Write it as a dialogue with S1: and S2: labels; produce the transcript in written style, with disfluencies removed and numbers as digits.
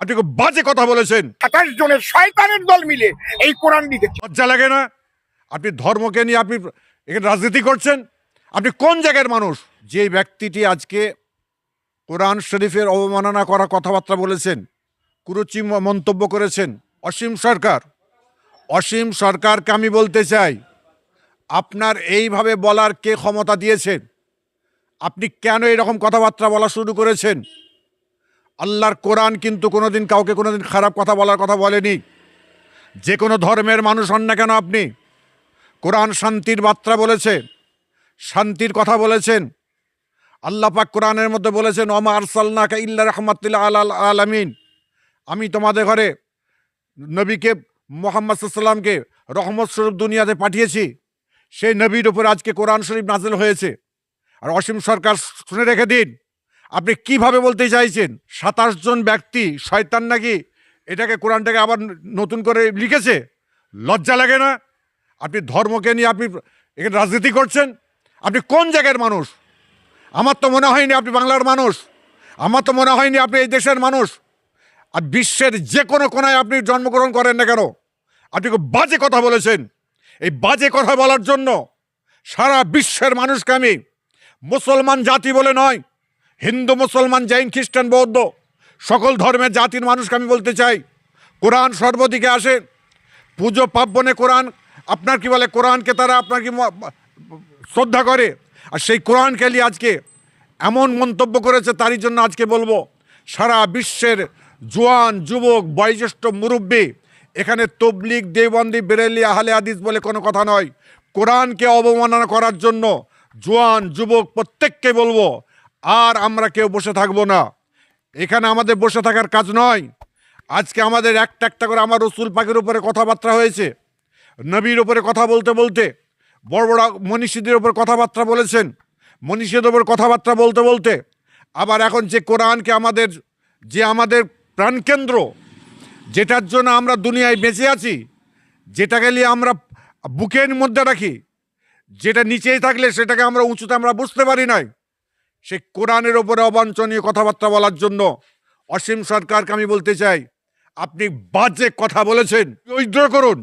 S1: আপনি খুব বাজে কথা বলেছেন।
S2: 28 জনের শয়তানের দল মিলে এই কোরআন লিখেছে।
S1: লজ্জা লাগে না? আপনি ধর্মকে নিয়ে আপনি এখানে রাজনীতি করছেন? আপনি কোন জায়গার মানুষ? যে ব্যক্তিটি আজকে কোরআন শরীফের অবমাননা করা কথাবার্তা বলেছেন, কুরুচি মন্তব্য করেছেন, অসীম সরকার। অসীম সরকারকে আমি বলতে চাই, আপনার এইভাবে বলার কে ক্ষমতা দিয়েছেন? আপনি কেন এরকম কথাবার্তা বলা শুরু করেছেন? আল্লাহর কোরআন কিন্তু কোনোদিন কাউকে কোনোদিন খারাপ কথা বলার কথা বলেনি। যে কোনো ধর্মের মানুষ হন না কেন আপনি, কোরআন শান্তির বার্তা বলেছে, শান্তির কথা বলেছেন। আল্লাহ পাক কোরআনের মধ্যে বলেছেন, ওমা আরসালনাকা ইল্লা রাহমাতাল লিল আলামিন, আমি তোমাদের ঘরে নবীকে মুহাম্মদ সাল্লাল্লাহু আলাইহি ওয়াসাল্লামকে রহমত স্বরূপ দুনিয়াতে পাঠিয়েছি। সেই নবীর উপর আজকে কোরআন শরীফ নাযিল হয়েছে। আর অসীম সরকার শুনে রেখে দিন, আপনি কিভাবে বলতে চাইছেন 27 জন ব্যক্তি শয়তান নাকি এটাকে কোরআনটাকে আবার নতুন করে লিখেছে? লজ্জা লাগে না? আপনি ধর্মকে নিয়ে আপনি এখানে রাজনীতি করছেন? আপনি কোন জায়গার মানুষ? আমার তো মনে হয়নি আপনি বাংলার মানুষ। আমার তো মনে হয়নি আপনি এই দেশের মানুষ। আর বিশ্বের যে কোনো কোনায় আপনি জন্মগ্রহণ করেন না কেন, আপনি খুব বাজে কথা বলেছেন। এই বাজে কথা বলার জন্য সারা বিশ্বের মানুষকে আমি মুসলমান জাতি বলে নয়, হিন্দু মুসলমান জৈন খ্রিস্টান বৌদ্ধ সকল ধর্মের জাতির মানুষকে আমি বলতে চাই, কোরআন সর্বদিকে আসে। পুজো পার্বণে কোরআন আপনার কি বলে, কোরআনকে তারা আপনার কি শ্রদ্ধা করে। আর সেই কোরআনকে নিয়ে আজকে এমন মন্তব্য করেছে, তারই জন্য আজকে বলবো সারা বিশ্বের জোয়ান যুবক বয়োজ্যেষ্ঠ মুরব্বী, এখানে তবলিগ দেওবন্দি বেরেলি আহলে হাদিস বলে কোনো কথা নয়, কোরআনকে অবমাননা করার জন্য জোয়ান যুবক প্রত্যেককে বলবো, আর আমরা কেউ বসে থাকবো না। এখানে আমাদের বসে থাকার কাজ নয়। আজকে আমাদের একটা একটা করে আমার রসুল পাকের উপরে কথাবার্তা হয়েছে, নবীর উপরে কথা বলতে বলতে বড় বড় মনীষীদের উপর কথাবার্তা বলেছেন, মনীষীদের উপর কথাবার্তা বলতে বলতে আবার এখন যে কোরআনকে আমাদের যে আমাদের প্রাণকেন্দ্র, যেটার জন্য আমরা দুনিয়ায় বেঁচে আছি, যেটাকে নিয়ে আমরা বুকের মধ্যে রাখি, যেটা নিচেই থাকলে সেটাকে আমরা উঁচুতে আমরা বুঝতে পারি নাই, সেই কোরআনের ওপরে অবাঞ্ছনীয় কথাবার্তা বলার জন্য অসীম সরকারকে আমি বলতে চাই, আপনি বাজে কথা বলেছেন, উইথড্র করুন।